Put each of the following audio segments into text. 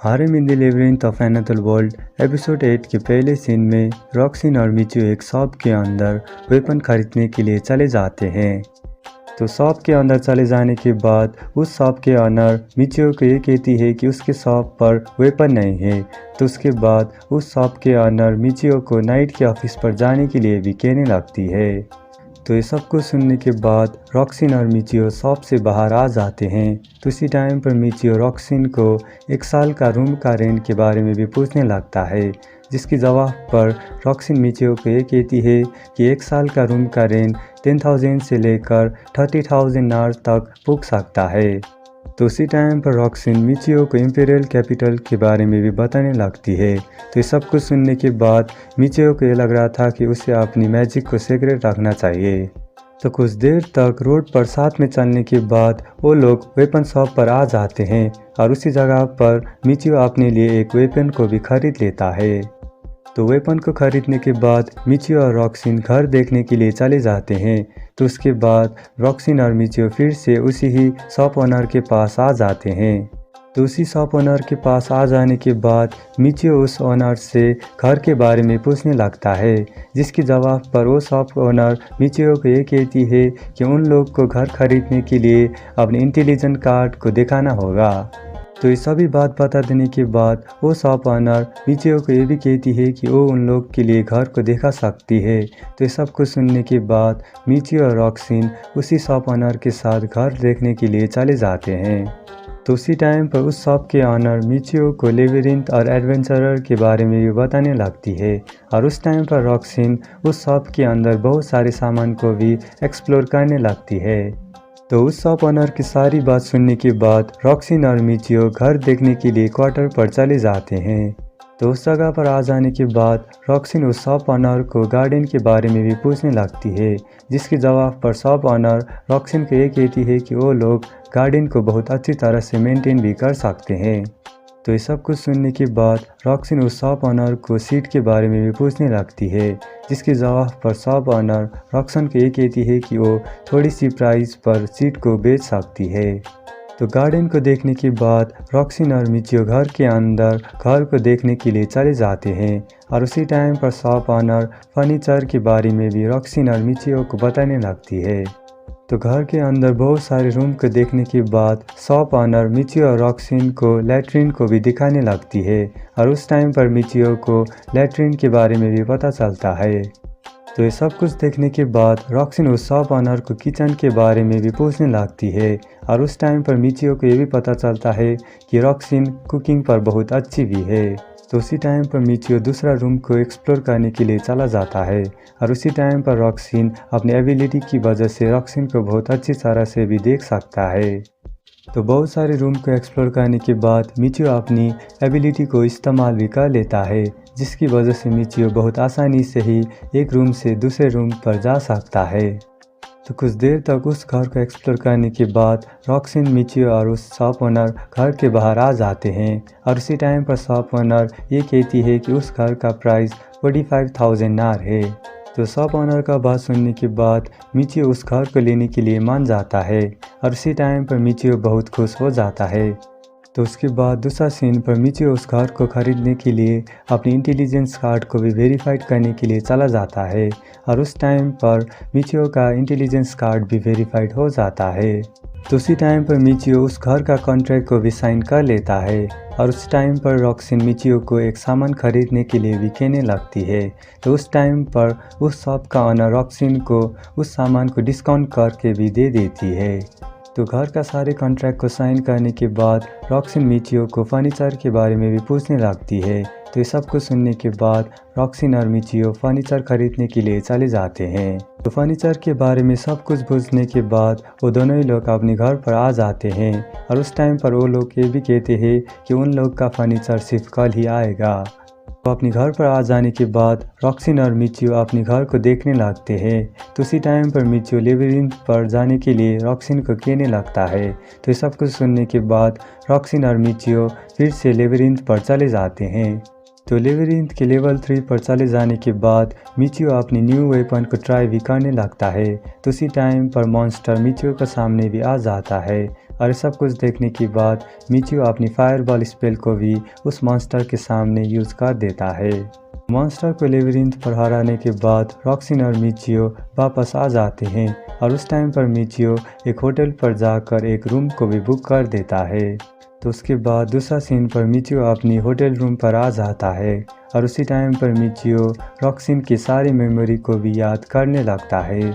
हारेम in the labyrinth of another world episode 8 के पहले scene में रॉक्सिन और मिचियो एक शॉप के अंदर वेपन खरीदने के लिए चले जाते हैं। तो शॉप के अंदर चले जाने के बाद उस शॉप के ऑनर मिचियो को ये कहती है कि उसके शॉप पर वेपन नहीं है। तो उसके बाद उस शॉप के ऑनर मिचियो को नाइट के ऑफिस पर जाने के लिए भी कहने लगती है। तो ये सब कुछ सुनने के बाद रॉक्सिन और मिचियो शॉप से बाहर आ जाते हैं। तो इसी टाइम पर मिचियो रॉक्सिन को 1 साल का रूम का रेंट के बारे में भी पूछने लगता है, जिसकी जवाब पर रॉक्सिन मिचियो को ये कहती है कि 1 साल का रूम का रेंट 10,000 से लेकर 30,000 नार तक पुग सकता है। तो उसी टाइम पर रॉक्सिन मिचियो को इम्पीरियल कैपिटल के बारे में भी बताने लगती है। तो ये सब कुछ सुनने के बाद मिचियो को ये लग रहा था कि उसे अपनी मैजिक को सीक्रेट रखना चाहिए। तो कुछ देर तक रोड पर साथ में चलने के बाद वो लोग वेपन शॉप पर आ जाते हैं और उसी जगह पर मिचियो अपने लिए एक वेपन को भी खरीद लेता है। तो वेपन को खरीदने के बाद मिचियो और रॉक्सिन घर देखने के लिए चले जाते हैं। तो उसके बाद रॉक्सिन और मिचियो फिर से उसी ही शॉप ओनर के पास आ जाते हैं। तो उसी शॉप ओनर के पास आ जाने के बाद मिचियो उस ओनर से घर के बारे में पूछने लगता है, जिसके जवाब पर वो शॉप ओनर मिचियो को ये कहती है कि उन लोग को घर खरीदने के लिए अपने इंटेलिजेंट कार्ड को दिखाना होगा। तो ये सभी बात बता देने के बाद वो शॉप ओनर मिचियो को ये भी कहती है कि वो उन लोग के लिए घर को दिखा सकती है। तो ये सब कुछ सुनने के बाद मिचियो और रॉक्सिन उसी शॉप ओनर के साथ घर देखने के लिए चले जाते हैं। तो उसी टाइम पर उस शॉप के ऑनर मिचियो को लेबिरिंथ और एडवेंचरर के बारे में भी बताने लगती है और उस टाइम पर रॉक्सिन उस शॉप के अंदर बहुत सारे सामान को भी एक्सप्लोर करने लगती है। तो उस शॉप ओनर की सारी बात सुनने के बाद रॉक्सिन और मिचियो घर देखने के लिए क्वार्टर पर चले जाते हैं। तो उस जगह पर आ जाने के बाद रॉक्सिन उस शॉप ओनर को गार्डन के बारे में भी पूछने लगती है, जिसके जवाब पर शॉप ओनर रॉक्सिन को ये कहती है कि वो लोग गार्डन को बहुत अच्छी तरह से मेंटेन भी कर सकते हैं। तो ये सब कुछ सुनने के बाद रॉक्सिन उस शॉप ओनर को सीट के बारे में भी पूछने लगती है, जिसके जवाब पर शॉप ओनर रॉक्सिन को ये कहती है कि वो थोड़ी सी प्राइस पर सीट को बेच सकती है। तो गार्डन को देखने के बाद रॉक्सिन और मिचियो घर के अंदर घर को देखने के लिए चले जाते हैं और उसी टाइम पर शॉप ओनर फर्नीचर के बारे में भी रॉक्सिन और मिचियो को बताने लगती है। तो घर के अंदर बहुत सारे रूम को देखने के बाद शॉप ओनर मिचियो और रॉक्सिन को लैट्रिन को भी दिखाने लगती है और उस टाइम पर मिचियो को लैट्रिन के बारे में भी पता चलता है। तो ये सब कुछ देखने के बाद रॉक्सिन उस शॉप ओनर को किचन के बारे में भी पूछने लगती है और उस टाइम पर मिचियो को ये भी पता चलता है कि रॉक्सिन कुकिंग पर बहुत अच्छी भी है। तो उसी टाइम पर मिचियो दूसरा रूम को एक्सप्लोर करने के लिए चला जाता है और उसी टाइम पर रॉक्सिन अपनी एबिलिटी की वजह से रॉक्सिन को बहुत अच्छी तरह से भी देख सकता है। तो बहुत सारे रूम को एक्सप्लोर करने के बाद मिचियो अपनी एबिलिटी को इस्तेमाल भी कर लेता है, जिसकी वजह से मिचियो बहुत आसानी से ही एक रूम से दूसरे रूम पर जा सकता है। तो कुछ देर तक उस घर को एक्सप्लोर करने के बाद रॉक्सिन मिचियो और उस शॉप ओनर घर के बाहर आ जाते हैं और उसी टाइम पर शॉप ओनर ये कहती है कि उस घर का प्राइस 45,000 नार है। तो शॉप ओनर का बात सुनने के बाद मिचियो उस घर को लेने के लिए मान जाता है और उसी टाइम पर मिचियो बहुत खुश हो जाता है। तो उसके बाद दूसरा सीन पर मिचियो उस घर को खरीदने के लिए अपनी इंटेलिजेंस कार्ड को भी वेरीफाइड करने के लिए चला जाता है और उस टाइम पर मिचियो का इंटेलिजेंस कार्ड भी वेरीफाइड हो जाता है। तो उसी टाइम पर मिचियो उस घर का कॉन्ट्रैक्ट को भी साइन कर लेता है और उस टाइम पर रॉक्सिन मिचियो को एक सामान खरीदने के लिए भी कहने लगती है। तो उस टाइम पर उस शॉप का ऑनर रॉक्सिन को उस सामान को डिस्काउंट करके भी दे देती है। तो घर का सारे कॉन्ट्रैक्ट को साइन करने के बाद रॉक्सिन मिचियो को फर्नीचर के बारे में भी पूछने लगती है। तो ये सब कुछ सुनने के बाद रॉक्सिन और मिचियो फर्नीचर खरीदने के लिए चले जाते हैं। तो फर्नीचर के बारे में सब कुछ पूछने के बाद वो दोनों ही लोग अपने घर पर आ जाते हैं और उस टाइम पर वो लोग ये भी कहते हैं कि उन लोग का फर्नीचर सिर्फ कल ही आएगा। तो अपने घर पर आ जाने के बाद रॉक्सिन और मिचियो अपने घर को देखने लगते हैं। तो उसी टाइम पर मिचियो लेबिरिंथ पर जाने के लिए रॉक्सिन को कहने लगता है। तो ये सब कुछ सुनने के बाद रॉक्सिन और मिचियो फिर से लेबिरिंथ पर चले जाते हैं। तो लेबिरिंथ के लेवल 3 पर चले जाने के बाद मिचियो अपनी न्यू वेपन को ट्राई भी करने लगता है। तो उसी टाइम पर मॉन्स्टर मिचियो के सामने भी आ जाता है और सब कुछ देखने के बाद मिचियो अपनी फायरबॉल स्पेल को भी उस मॉन्स्टर के सामने यूज़ कर देता है। मॉन्स्टर को लेबिरिंथ पर हराने के बाद रॉक्सिन और मिचियो वापस आ जाते हैं और उस टाइम पर मिचियो एक होटल पर जाकर एक रूम को भी बुक कर देता है। तो उसके बाद दूसरा सीन पर मिचियो अपनी होटल रूम पर आ जाता है और उसी टाइम पर मिचियो रॉक्सिन की सारी मेमोरी को भी याद करने लगता है।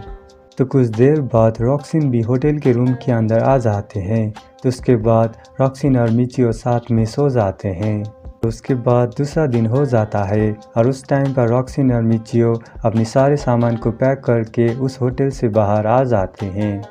तो कुछ देर बाद रॉक्सिन भी होटल के रूम के अंदर आ जाते हैं। तो उसके बाद रॉक्सिन और मिचियो साथ में सो जाते हैं। तो उसके बाद दूसरा दिन हो जाता है और उस टाइम पर रॉक्सिन और मिचियो अपने सारे सामान को पैक करके उस होटल से बाहर आ जाते हैं।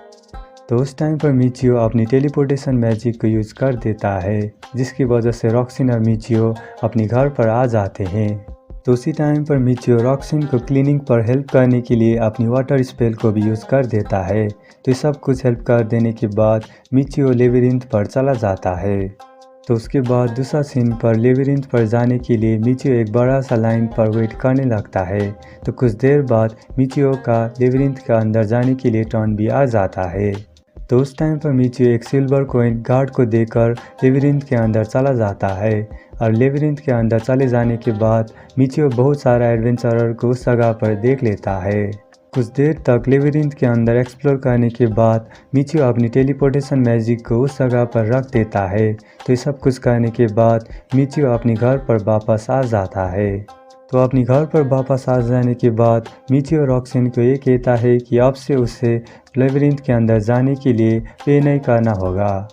तो उस टाइम पर मिचियो अपनी टेलीपोर्टेशन मैजिक को यूज़ कर देता है, जिसकी वजह से रॉक्सिन और मिचियो अपने घर पर आ जाते हैं। तो उसी टाइम पर मिचियो रॉक्सिन को क्लीनिंग पर हेल्प करने के लिए अपनी वाटर स्पेल को भी यूज़ कर देता है। तो ये सब कुछ हेल्प कर देने के बाद मिचियो लेबिरिंथ पर चला जाता है। तो उसके बाद दूसरा सीन पर लेबिरिंथ पर जाने के लिए मिचियो एक बड़ा सा लाइन पर वेट करने लगता है। तो कुछ देर बाद मिचियो का लेबिरिंथ के अंदर जाने के लिए टर्न भी आ जाता है। तो उस टाइम पर मिचियो एक सिल्वर कॉइन गार्ड को देकर लेबिरिंथ के अंदर चला जाता है और लेबिरिंथ के अंदर चले जाने के बाद मिचियो बहुत सारा एडवेंचरर को उस जगह पर देख लेता है। कुछ देर तक लेबिरिंथ के अंदर एक्सप्लोर करने के बाद मिचियो अपनी टेलीपोर्टेशन मैजिक को उस जगह पर रख देता है। तो ये सब कुछ करने के बाद मिचियो अपने घर पर वापस आ जाता है। तो अपने घर पर वापस आ जाने के बाद मिचियो रॉक्सिन को ये कहता है कि अब से उसे लेबिरिंथ के अंदर जाने के लिए पे नहीं करना होगा।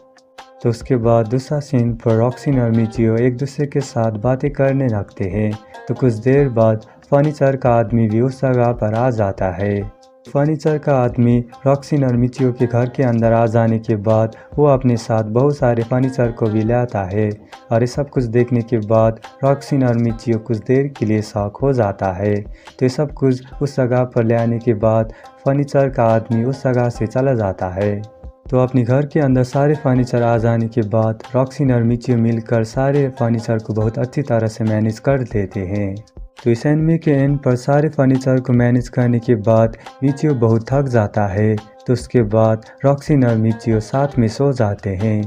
तो उसके बाद दूसरा सीन पर रॉक्सिन और मिचियो एक दूसरे के साथ बातें करने लगते हैं। तो कुछ देर बाद फर्नीचर का आदमी भी उस जगह पर आ जाता है। फर्नीचर का आदमी रॉक्सिन और मिचियो के घर के अंदर आ जाने के बाद वो अपने साथ बहुत सारे फर्नीचर को भी लाता है और ये सब कुछ देखने के बाद रॉक्सिन और मिचियो कुछ देर के लिए शॉक हो जाता है। तो ये सब कुछ उस जगह पर ले आने के बाद फर्नीचर का आदमी उस जगह से चला जाता है। तो अपने घर के अंदर सारे फर्नीचर आ जाने के बाद रॉक्सिन और मिचियो मिलकर सारे फर्नीचर को बहुत अच्छी तरह से मैनेज कर लेते हैं। तो इस एनिमे के एंड पर सारे फर्नीचर को मैनेज करने के बाद मिचियो बहुत थक जाता है। तो उसके बाद रॉक्सिन और मिचियो साथ में सो जाते हैं।